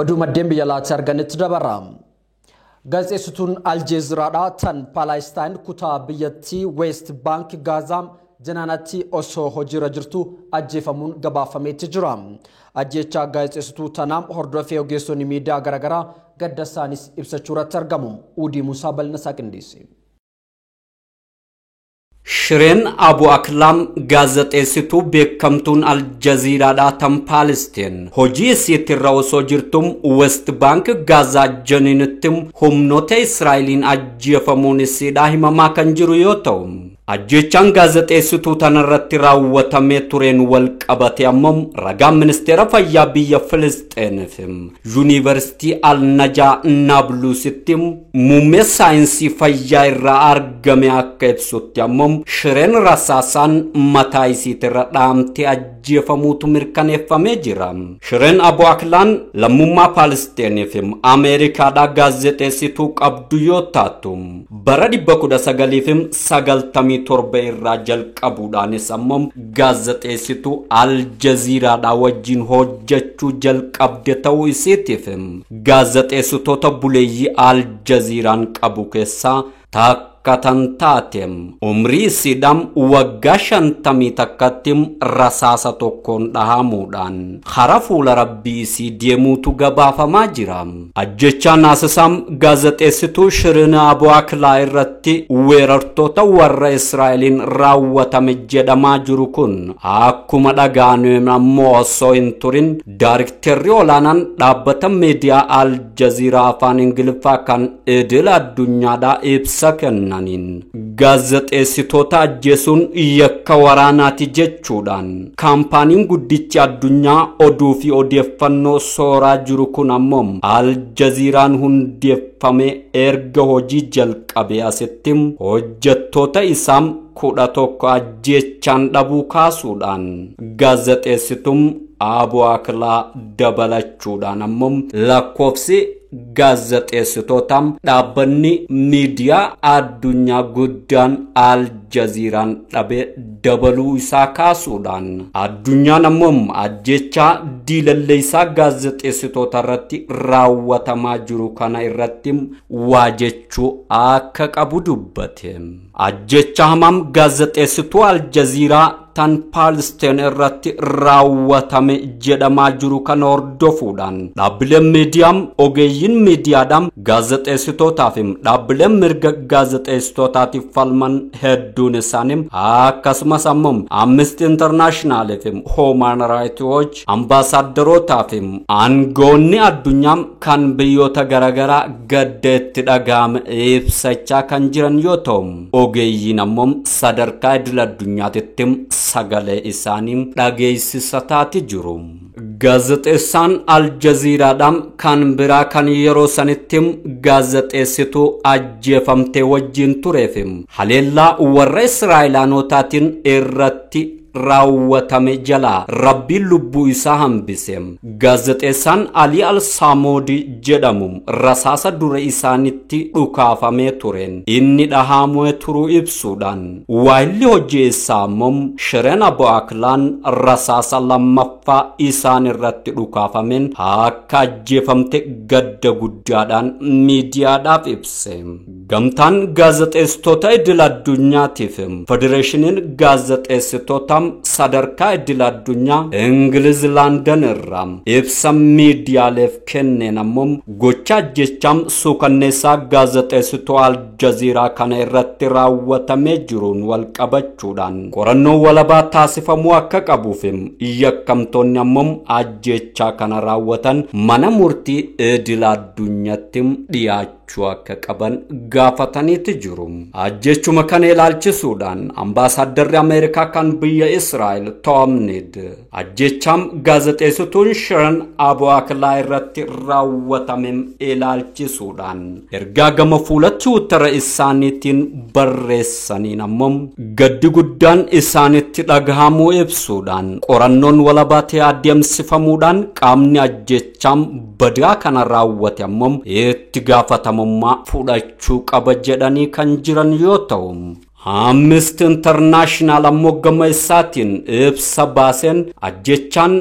Oduu maddeen biyya laatii arganitti dabara. Gaazexeessituun Aljeeziraadhaa tan Palestaan kutaa biyyattii West Bank Gaazaa janaanatti osoo hojiirra jirtu ajjeefamuun gabaafameetti jira. Ajjeechaa gaazexeessituu tanaa hordofee ogeessonni miidiyaa garaagaraa gadda isaanis ibsachuurratti argamu. Uudii Musaa Balnasaa qindeesse. Shireen Abu Aklam gaazexeessituu beekamtuun Aljaziiraadhaa tan Palestaan hojii isiitirra osoo jirtum West Bank Gaazaa janiinittim humnoota Israa'eliin ajjeefamuun isiidhaa himamaa kan jiru yoo ta'u, ajjechaan gaazexeessituu tanarratti raawwatamee tureen wal qabate ammoo ragaan ministeera fayyaa biyya Filisxeeniif Yuunivarsiitii Al-Najaa Naablusitti muummee saayinsii fayyaa irraa argame akka ibsutti ammoo shireen rasaasaan mataa isiitirra dhaamtee ajjeefamuutu mirkaneeffamee jira. Shireen Abu Aklaan lammummaa Palesxeeniif Ameerikaadhaa gaazexeessituu qabdu yoo taatu bara 1997 irraa jalqabuudhaanis ammoo gaazexeessituu Aljaziiraadhaa wajjin hojjechuu jalqabde ta'uu isiitiif gaazexeessitoota buleeyyii Aljaziiraan qabu keessaa katan taatem umrii sidam waggaa 50 takkattim rasaasa tokkoon dhahamuudhaan hara fuula rabbii isii deemuutu gabaafamaa jira. Ajjechaa naasisam gaazexeessituu Shireen Abu Aklaa irratti weerartoota warra Israa'eliin raawwatame jedhamaa jiru kun akkuma dhagaanu ammoo osoo hin turin daariktarri olaanaan dhaabbata miidiyaa Aljaziiraa afaan Ingiliffaa kan idil addunyaadhaa ibsa kenna. Gaazexeessitoota ajjeesuun yakka waraanaati jechuudhaan kaampaaniin guddichi addunyaa oduu fi odeeffannoo sooraa jiru kun ammoo Aljaziiraan hundeeffame erga hojii jalqabee asitti hojjettoota isaa 11 ajjeechaan dhabuu kaasuudhaan gaazexeessituun Abu Aklaa dabalachuudhaan ammoo lakkoofsi gaazexeessitootaa dhaabbanni miidiyaa addunyaa guddaan Aljaziiraan dhabe dabaluu isaa kaasuudhaan addunyaan ammoo ajjechaa diilalleessaa gaazexeessitoota irratti raawwatamaa jiru kana irratti waa jechuu akka qabu dubbate. Ajjecha hamam gaazexeessituu Aljaziiraa tan Palestaan irratti raawwatame jedhamaa jiru kan hordofuudhaan dhaabbileen miidiyaa ogeeyyiin miidiyaadhaan gaazexeessitootaaf dhaabbileen mirga gaazexeessitootaatiif falman hedduun isaanii akkasumas ammoo Amnesty International fi Human Rights Watch ambaasaaddarootaaf aangoonni addunyaa kan biyyoota garaagaraa gadda itti dhagahame ibsachaa kan jiran yoo ta'u, ogeeyyiin ammoo sadarkaa idil addunyaatti sagalee isaanii dhageessisataati jiru. Gaazexeessaan Aljaziiraadhaan kan biraa kan yeroo sanitti gaazexeessituu ajjeefamtee wajjin tureef haleellaa warra Israa'elaanotaatiin irratti raawwatame jala rabbiin lubbuu isaa hambise. Gaazexeessaan Ali Al-Samoodi jedhamu rasaasa dura isaanitti dhukaafamee tureen inni dhahamee turuu ibsuudhaan waayilli hojii isaa ammoo Shireen Abu Aklaan rasaasa lammaffaa isaan irratti dhukaafameen akka ajjeefamte gadda guddaadhaan miidiyaadhaaf ibse. Gamtaan gaazexeessitoota idil addunyaatiif federeeshiniin gaazexeessitoota sadarkaa idil addunyaa Ingiliz London irraa ibsa miidiyaaleef kenneen ammoo gocha ajjechaa suukanneessaa gaazexeessituu Aljaziiraa kana irratti raawwatamee jiruun wal qabachuudhaan qorannoo walabaa taasifamuu akka qabuuf yakkamtoonni ammoo ajjechaa kana raawwatan mana murtii idil addunyaatti dhiyaachuu akka qaban gaafataniiti jiru. Ajjechuma kana ilaalchisuudhaan ambaasaaddarri Ameerikaa kan biyya Israa'el Tom Need ajjechaan gaazexeessituun Shireen Abu Aklaa irratti raawwatame ilaalchisuudhaan ergaa gama fuula Tiwiitara isaaniitiin barreessaniin ammoo gaddi guddaan isaanitti dhagahamuu ibsuudhaan qorannoon walabaa ta'ee adeemsifamuudhaan qaamni ajjechaan badaa kana raawwate ammoo itti gaafatamummaa fudhachuu qaba jedhanii kan jiran yoo ta'u, Amnesty International ammoo gama isaatiin ibsa baaseen ajjechaan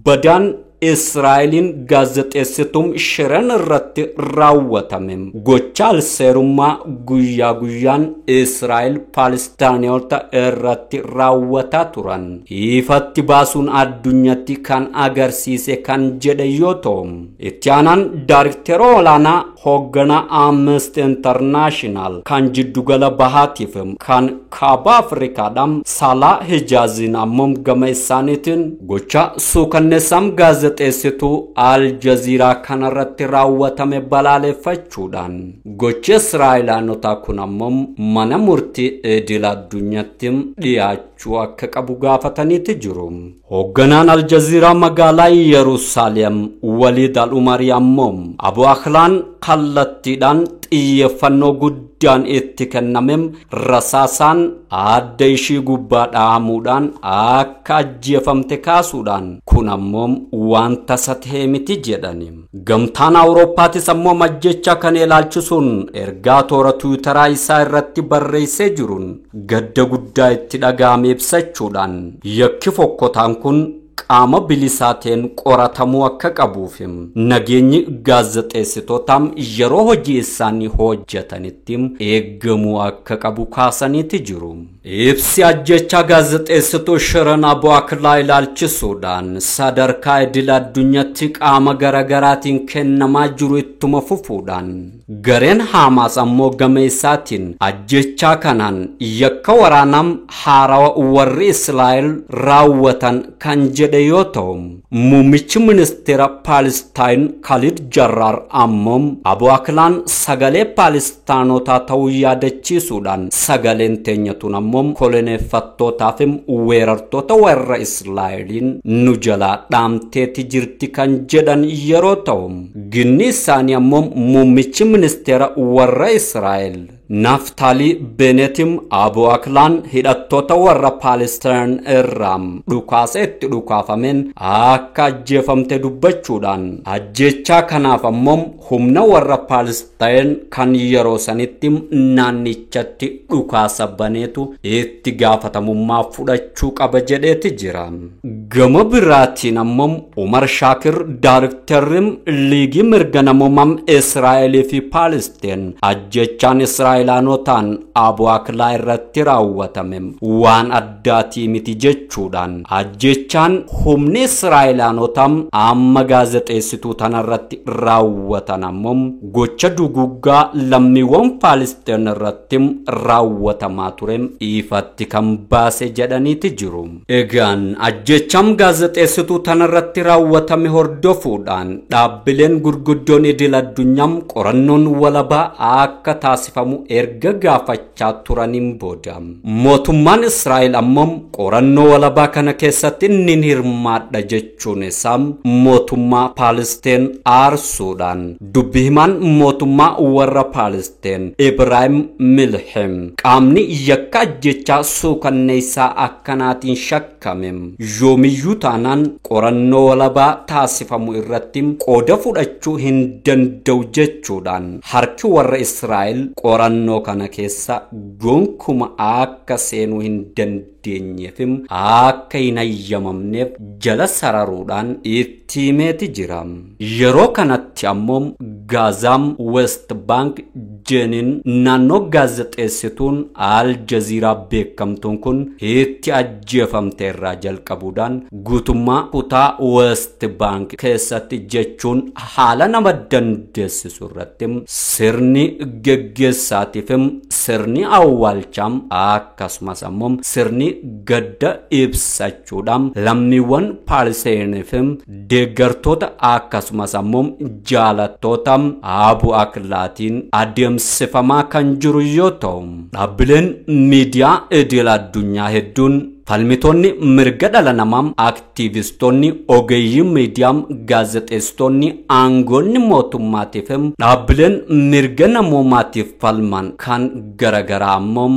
badaan Israa'eliin gaazexeessituu Shiren irratti raawwatame gocha alseerummaa guyyaa guyyaan Israa'el Palestaanota irratti raawwataa turan ifatti baasuun addunyatti kan agarsiise kan jedhe yoo ta'u itti aanaan Daarektara olaanaa hoogganaa Amnesty International kan jiddugala bahaatiif kan kaaba Afrikaadhaan Salaa Hijaaziin ammoo gama isaaniitiin gocha suukanneessam gaazexeessituu Al Jazeera kanarratti raawwatame balaaleffachuudhaan gochi Israa'elaanotaa kun ammoo mana murtii idil addunyaatti dhiyaachuu akka qabu gaafataniiti jiru. Hoogganaan Al Jazeera magaalaa Yerusaalem Waliid Al-Umari ammoo Abu Akhlaan kallattiidhaan xiyyeeffannoo guddaan itti kennamem rasaasaan adda ishii gubbaa dhaamuudhaan akka ajjeefamte kaasuudhaan kun ammoo wanta satee miti jedhani. Gamtaan Awurooppaatis ammoo majjecha kan ilaalchisuun ergaa toora Tiwiitaraa isaa irratti barreessee jiruun gadda guddaa itti dhaga'ame ibsachuudhaan yakki fokkotaan kun qaama bilisaateen qoratamuu akka qabuuf nageenyi gaazexeessitootaam yeroo hojii isaanii hojjetanitti eeggamuu akka qabu kaasaniiti jiru. Ibsi ajjecha gaazexeessituu Shiren Abu Aklaa ilaalchisuudhaan sadarkaa idil addunyaatti qaama garaagaraatiin kennamaa jiru ittuma fufuudhaan gareen Hamaas ammoo gama isaatiin ajjecha kanaan yakka waraanaa haarawaa warri Israa'el raawwatan kan jedhe yoo ta'u muummichi ministeera Palestaan Khalid Jarrar ammoo Abu Aklaan sagalee Palestaanotaa ta'uu yaadachiisuudhaan sagaleen teenyatuun ammoo koloneeffattootaaf weerartoota warra Israa'eliin nu jalaa dhaamteeti jirti kan jedhan yeroo ta'u ginni isaanii ammoo muummichi ministeera warra Israa'el Naftali Benetim Abu Aklaan hidhattoota warra Palestaan irraa dhukaasetti dhukaafamen akka ajjeefamte dubbachuudhaan ajjecha kanaaf ammoo humna warra Palestaan kan yeroo sanitti naannichatti dhukaasa baneetu itti gaafatamummaa fudhachuu qaba jedheeti jira. Gama biraatiin ammoo Umar Shaakir Daarektarri Liigii Mirga Namummaa Israa'elii fi Palestaan ajjechaan Israa'elaanotaan Abu Aklaa irratti raawwatame waan addaatii miti jechuudhaan ajjechaan humni Israa'elaanotaan amma gaazexeessituu tanarratti raawwatan ammoo gocha duguggaa lammiiwwan Palestaan irratti raawwatamaa ture ifatti kan baase jedhaniiti jiru. Egaan ajjecham gaazexeessituu tanarratti raawwatame hordofuudhaan dhaabbileen gurguddoon idil addunyaam qorannoon walabaa akka taasifamu erga gaafachaa turaniin booda mootummaan Israa'el ammoo qorannoo walabaa kana keessatti inni hirmaadha jechuun isaa mootummaa Palestaan aarsuudhaan dubbi himaan mootummaa warra Palestaan Ibrahim Milhem qaamni yakka ajjechaa suukanneessaa akkanaatiin shakkame yoomiyyuu taanaan qorannoo walabaa taasifamu irratti qooda fudhachuu hin danda'u jechuudhaan harki warra Israa'el qorannoo kana keessa gonkuma akka seenuu hin dandeenyeefim akka hin ayyamamneef jala sararuudhaan itti himeeti jira. Yeroo kanatti ammoo Gaazaam West Bank Jenin naannoo gaazexeessituun Al Jazeera beekamtuun kun itti ajjeefamte irraa jalqabuudhaan guutummaa kutaa West Bank keessatti jechuun haala nama dandeessisu irratti sirni geggeessaatiifim sirni awwaalchaam akkasumas ammoo sirni gadda ibsachuudhaan lammiiwwan Palestaaniifim deeggartoota akkasumas ammoo jaalattoota Abu Aklaatiin adeemsifamaa kan jiru yoo ta'u dhaabbileen miidiyaa idil addunyaa hedduun falmitoonni mirga dhala namaa aktivistoonni ogeeyyii miidiyaa gaazexeessitoonni aangoonni mootummaatiif dhaabbileen mirga namoomaatiif falman kan garagaraa ammoo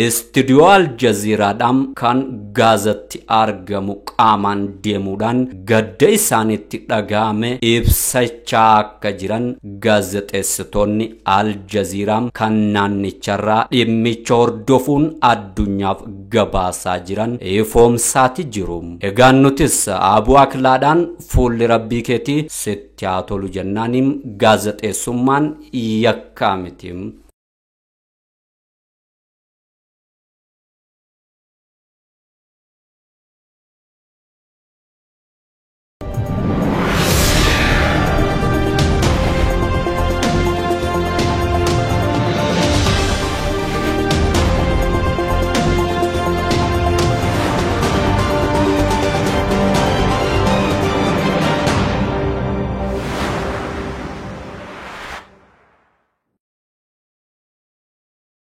istiidiyoo Al Jazeeraadhaan kan gaazatti argamu qaamaan deemuudhaan gadda isaanitti dhaga'ame ibsachaa akka jiran gaazexeessitoonni Al Jazeeraa kan naannicharraa dhimmicha hordofuun addunyaaf gabaasaa jiran ifoomsaati jiru. Egaan nutis abuu aklaadhaan fuulli rabbii keetii sitti haa tolu jennaanim gaazexeessummaan yakkaa miti.